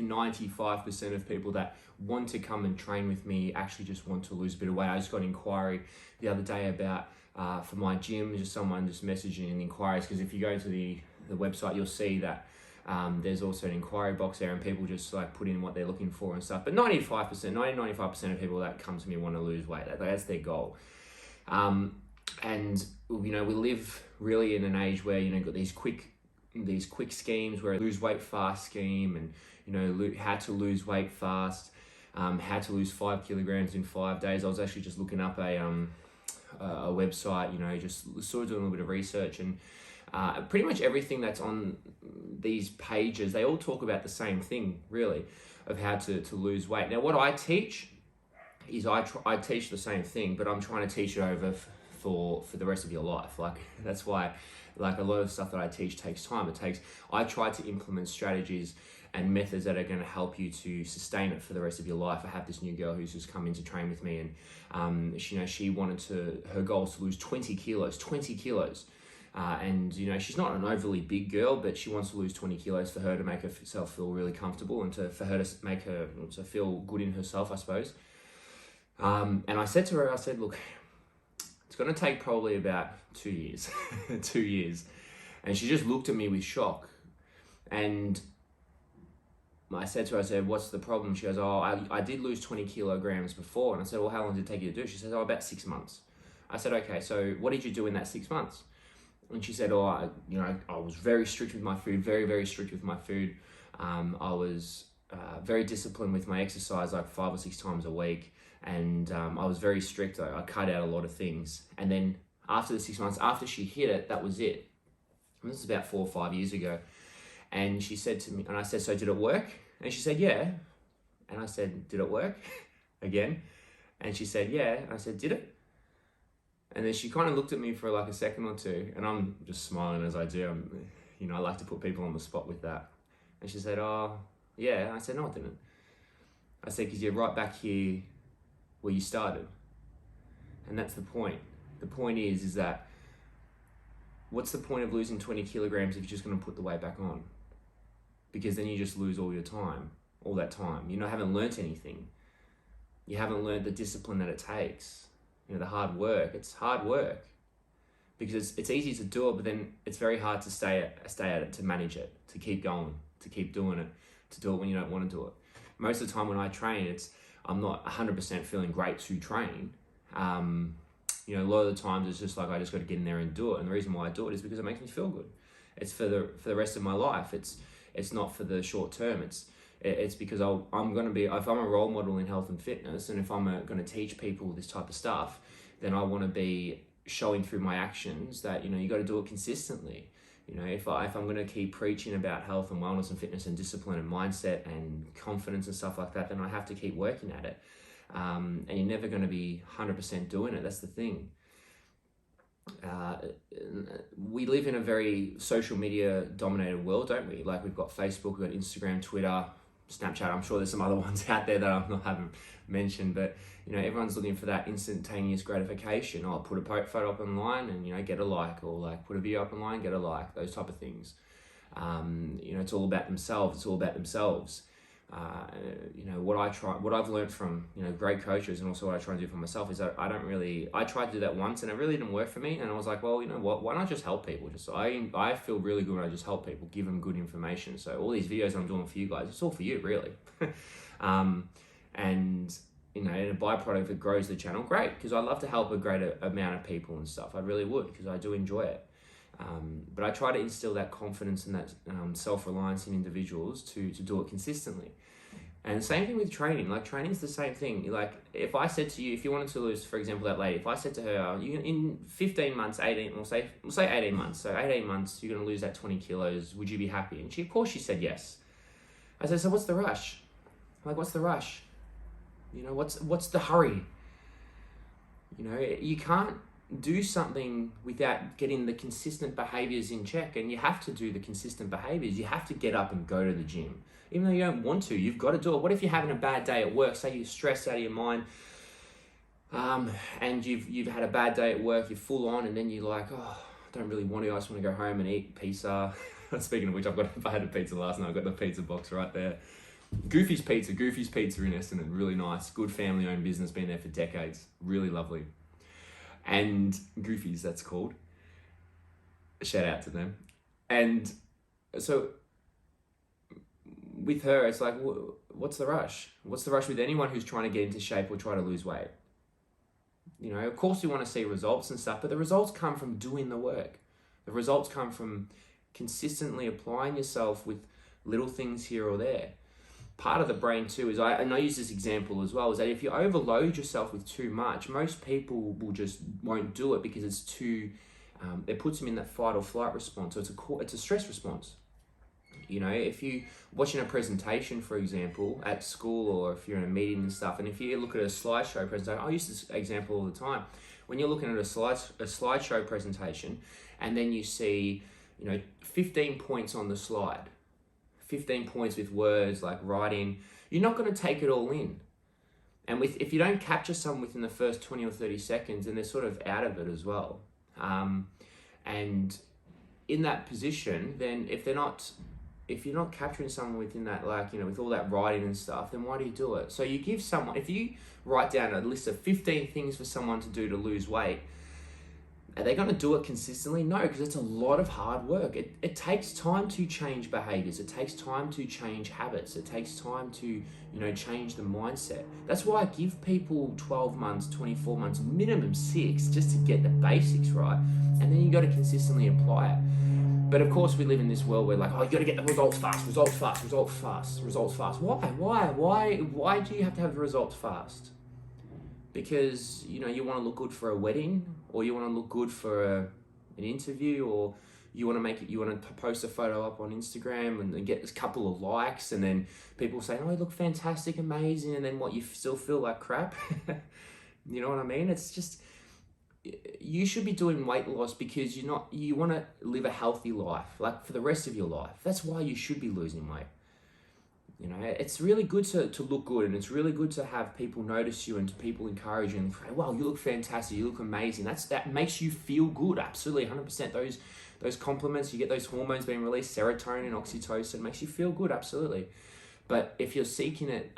95% of people that want to come and train with me actually just want to lose a bit of weight. I just got an inquiry the other day about for my gym, just someone just messaging in inquiries, because if you go to the website, you'll see that there's also an inquiry box there, and people just like put in what they're looking for and stuff. But 95% of people that come to me want to lose weight. That's their goal. And we live really in an age where got these quick schemes, where lose weight fast scheme, and how to lose weight fast, how to lose 5 kilograms in 5 days. I was actually just looking up a website, just sort of doing a little bit of research, and pretty much everything that's on these pages, they all talk about the same thing, really, of how to lose weight. Now, what I teach is I teach the same thing, but I'm trying to teach it over for the rest of your life. Like, that's why, like, a lot of stuff that I teach takes time. I try to implement strategies and methods that are going to help you to sustain it for the rest of your life. I have this new girl who's just come in to train with me, and she wanted her goal is to lose 20 kilos. And she's not an overly big girl, but she wants to lose 20 kilos for her to make herself feel really comfortable, and for her to make her to feel good in herself, I suppose. And I said to her, look, it's going to take probably about 2 years, 2 years. And she just looked at me with shock. And I said to her, what's the problem? She goes, I did lose 20 kilograms before. And I said, well, how long did it take you to do? She says, about 6 months. I said, okay, so what did you do in that 6 months? And she said, I was very strict with my food, very, very strict with my food. I was very disciplined with my exercise, like 5 or 6 times a week. And I was very strict. I cut out a lot of things. And then after the 6 months, after she hit it, that was it. And this is about 4 or 5 years ago. And she said to me, and I said, so did it work? And she said, yeah. And I said, did it work? Again. And she said, yeah. And I said, did it? And then she kind of looked at me for like a second or two, and I'm just smiling as I do. I like to put people on the spot with that. And she said, oh, yeah. And I said, no, I didn't. I said, because you're right back here where you started. And that's the point. The point is that what's the point of losing 20 kilograms if you're just going to put the weight back on? Because then you just lose all your time, all that time. You haven't learnt anything. You haven't learned the discipline that it takes. The hard work. It's hard work because it's easy to do it, but then it's very hard to stay at it, to manage it, to keep going, to keep doing it, to do it when you don't want to do it. Most of the time when I train, I'm not 100% feeling great to train. A lot of the times it's just like I just got to get in there and do it. And the reason why I do it is because it makes me feel good. It's for the rest of my life. It's not for the short term. It's because I'm going to be, if I'm a role model in health and fitness, and if I'm going to teach people this type of stuff, then I want to be showing through my actions that, you got to do it consistently. If I'm going to keep preaching about health and wellness and fitness and discipline and mindset and confidence and stuff like that, then I have to keep working at it. And you're never going to be 100% doing it. That's the thing. We live in a very social media dominated world, don't we? Like, we've got Facebook, we've got Instagram, Twitter, Snapchat. I'm sure there's some other ones out there that I haven't mentioned, but everyone's looking for that instantaneous gratification. I'll put a photo up online and get a like, or like put a video up online, get a like, those type of things. It's all about themselves. What I've learned from great coaches, and also what I try and do for myself, is that I tried to do that once and it really didn't work for me, and I was like, well, why not just help people? I feel really good when I just help people, give them good information. So all these videos I'm doing for you guys, it's all for you, really. And a byproduct, if it grows the channel, great, because I love to help a greater amount of people and stuff. I really would, because I do enjoy it. But I try to instill that confidence and that self-reliance in individuals to do it consistently. And same thing with training. Like, training is the same thing. Like, if I said to you, if you wanted to lose, for example, that lady, if I said to her, in 15 months, 18, we'll say 18 months. So 18 months, you're going to lose that 20 kilos. Would you be happy? And of course she said yes. I said, so what's the rush? Like, what's the rush? What's the hurry? You can't do something without getting the consistent behaviors in check, and you have to do the consistent behaviors. You have to get up and go to the gym. Even though you don't want to, you've got to do it. What if you're having a bad day at work? Say you're stressed out of your mind, and you've had a bad day at work, you're full on, and then you're like, oh, I don't really want to, I just want to go home and eat pizza. Speaking of which, I had a pizza last night. I've got the pizza box right there. Goofy's Pizza. Goofy's Pizza in Essendon, really nice, good family-owned business, been there for decades, really lovely. And Goofy's, that's called. Shout out to them. And so with her, it's like, what's the rush? What's the rush with anyone who's trying to get into shape or try to lose weight? You know, of course we want to see results and stuff, but the results come from doing the work. The results come from consistently applying yourself with little things here or there. Part of the brain too is, and I use this example as well, is that if you overload yourself with too much, most people won't do it because it's too, it puts them in that fight or flight response. So it's a stress response. You know, if you watching a presentation, for example, at school, or if you're in a meeting and stuff, and if you look at a slideshow presentation, I use this example all the time. When you're looking at a slideshow presentation, and then you see, 15 points on the slide, 15 points with words like writing, you're not going to take it all in. And if you don't capture some within the first 20 or 30 seconds, then they're sort of out of it as well. And in that position, then if you're not capturing someone within that, with all that writing and stuff, then why do you do it? So you give someone, if you write down a list of 15 things for someone to do to lose weight, are they going to do it consistently? No, because it's a lot of hard work. It takes time to change behaviors. It takes time to change habits. It takes time to, change the mindset. That's why I give people 12 months, 24 months, minimum 6, just to get the basics right. And then you got to consistently apply it. But of course we live in this world where you got to get the results fast. Why do you have to have the results fast? Because, you want to look good for a wedding, or you want to look good for an interview, or you want to post a photo up on Instagram and get a couple of likes, and then people say, oh, you look fantastic, amazing, and then you still feel like crap. You know what I mean? It's just, you should be doing weight loss because you want to live a healthy life, for the rest of your life. That's why you should be losing weight. It's really good to look good, and it's really good to have people notice you and to people encourage you and say, wow, you look fantastic, you look amazing. That makes you feel good, absolutely, 100%. Those compliments, you get those hormones being released, serotonin, oxytocin, makes you feel good, absolutely. But if you're seeking it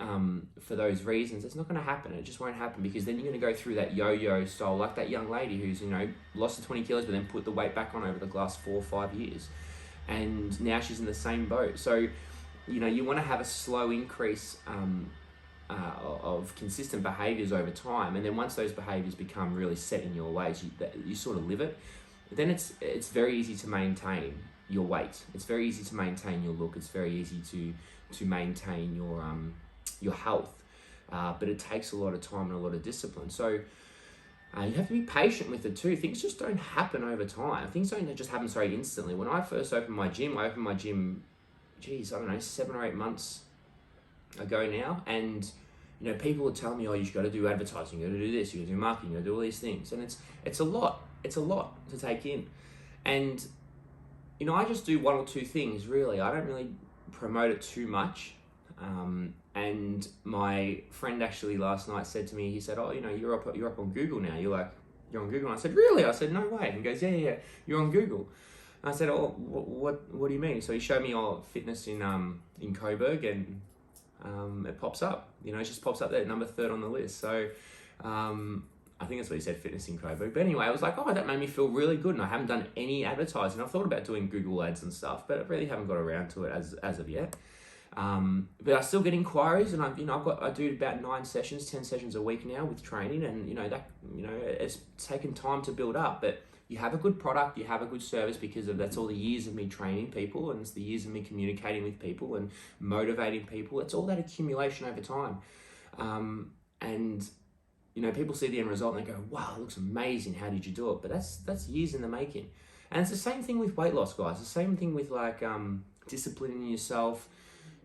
for those reasons, it's not going to happen. It just won't happen, because then you're going to go through that yo-yo style, like that young lady who's, lost the 20 kilos, but then put the weight back on over the last 4 or 5 years. And now she's in the same boat. So, you want to have a slow increase of consistent behaviors over time. And then once those behaviors become really set in your ways, you sort of live it, then it's very easy to maintain your weight. It's very easy to maintain your look. It's very easy to maintain your health. But it takes a lot of time and a lot of discipline. So you have to be patient with it too. Things just don't happen over time. Things don't just happen so instantly. When I first opened my gym, 7 or 8 months ago now. And, people would tell me, oh, you've got to do advertising, you got to do this, you got to do marketing, you got to do all these things. And it's a lot. It's a lot to take in. And, I just do 1 or 2 things, really. I don't really promote it too much. And my friend actually last night said to me, he said, oh, you're up on Google now. You're on Google. And I said, really? I said, no way. And he goes, yeah, you're on Google. And I said, oh, what do you mean? So he showed me fitness in Coburg, and it pops up. It just pops up there, number 3rd on the list. So I think that's what he said, fitness in Coburg. But anyway, I was like, oh, that made me feel really good. And I haven't done any advertising. I've thought about doing Google ads and stuff, but I really haven't got around to it as of yet. But I still get inquiries, and I do about 9 sessions, 10 sessions a week now with training, and it's taken time to build up. But you have a good product, you have a good service, because that's all the years of me training people, and it's the years of me communicating with people and motivating people. It's all that accumulation over time. And people see the end result and they go, wow, it looks amazing, how did you do it? But that's years in the making. And it's the same thing with weight loss, guys. The same thing with disciplining yourself.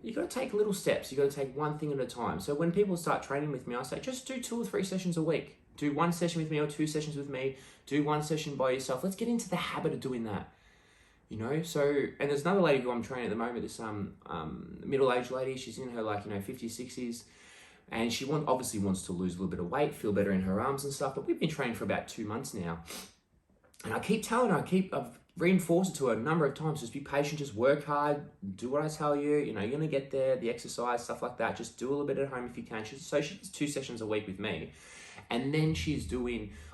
You got to take little steps. You got to take one thing at a time. So when people start training with me, I say, just do 2 or 3 sessions a week. Do 1 session with me or 2 sessions with me. Do 1 session by yourself. Let's get into the habit of doing that. So, and there's another lady who I'm training at the moment, this middle-aged lady. She's in her 50s, 60s. And she obviously wants to lose a little bit of weight, feel better in her arms and stuff. But we've been training for about 2 months now. And I keep telling her, reinforce it to her a number of times. Just be patient, just work hard, do what I tell you. You know, you're gonna get there, the exercise, stuff like that. Just do a little bit at home if you can. She does 2 sessions a week with me. And then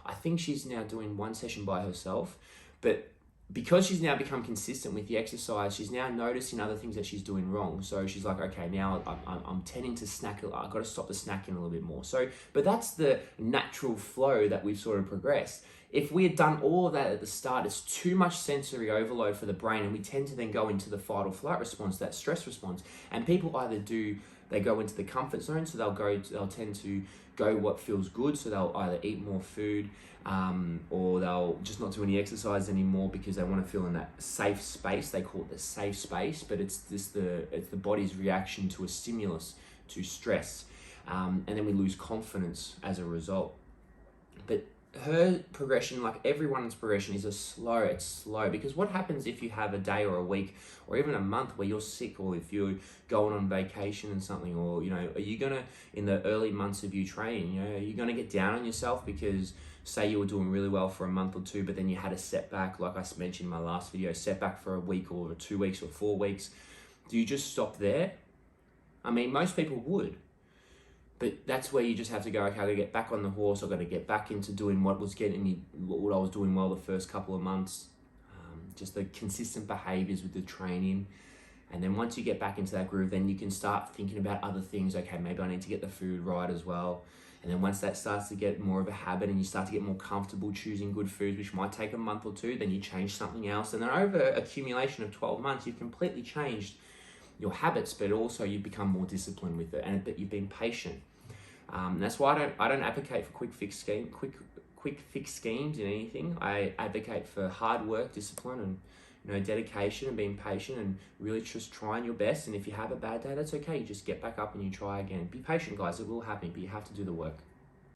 I think she's now doing 1 session by herself. But because she's now become consistent with the exercise, she's now noticing other things that she's doing wrong. So she's like, okay, now I'm tending to snack. I've got to stop the snacking a little bit more. So, but that's the natural flow that we've sort of progressed. If we had done all of that at the start, it's too much sensory overload for the brain, and we tend to then go into the fight or flight response, that stress response. And people they go into the comfort zone, so they'll tend to go what feels good. So they'll either eat more food, or they'll just not do any exercise anymore because they want to feel in that safe space. They call it the safe space, but it's the body's reaction to a stimulus, to stress, and then we lose confidence as a result. But her progression, like everyone's progression, is it's slow, because what happens if you have a day or a week or even a month where you're sick, or if you're going on vacation and something, or, you know, are you gonna, in the early months of you training, you know, are you gonna get down on yourself because, say, you were doing really well for a month or two, but then you had a setback, like I mentioned in my last video, setback for a week or 2 weeks or 4 weeks? Do you just stop there? I mean, most people would. But that's where you just have to go, okay, I've got to get back on the horse. I've got to get back into doing what I was doing well the first couple of months. Just the consistent behaviors with the training. And then once you get back into that groove, then you can start thinking about other things. Okay, maybe I need to get the food right as well. And then once that starts to get more of a habit and you start to get more comfortable choosing good foods, which might take a month or two, then you change something else. And then over accumulation of 12 months, you've completely changed your habits, but also you've become more disciplined with it, and that you've been patient. That's why I don't advocate for quick fix schemes in anything. I advocate for hard work, discipline, and, you know, dedication, and being patient, and really just trying your best. And if you have a bad day, that's okay. You just get back up and you try again. Be patient, guys. It will happen, but you have to do the work.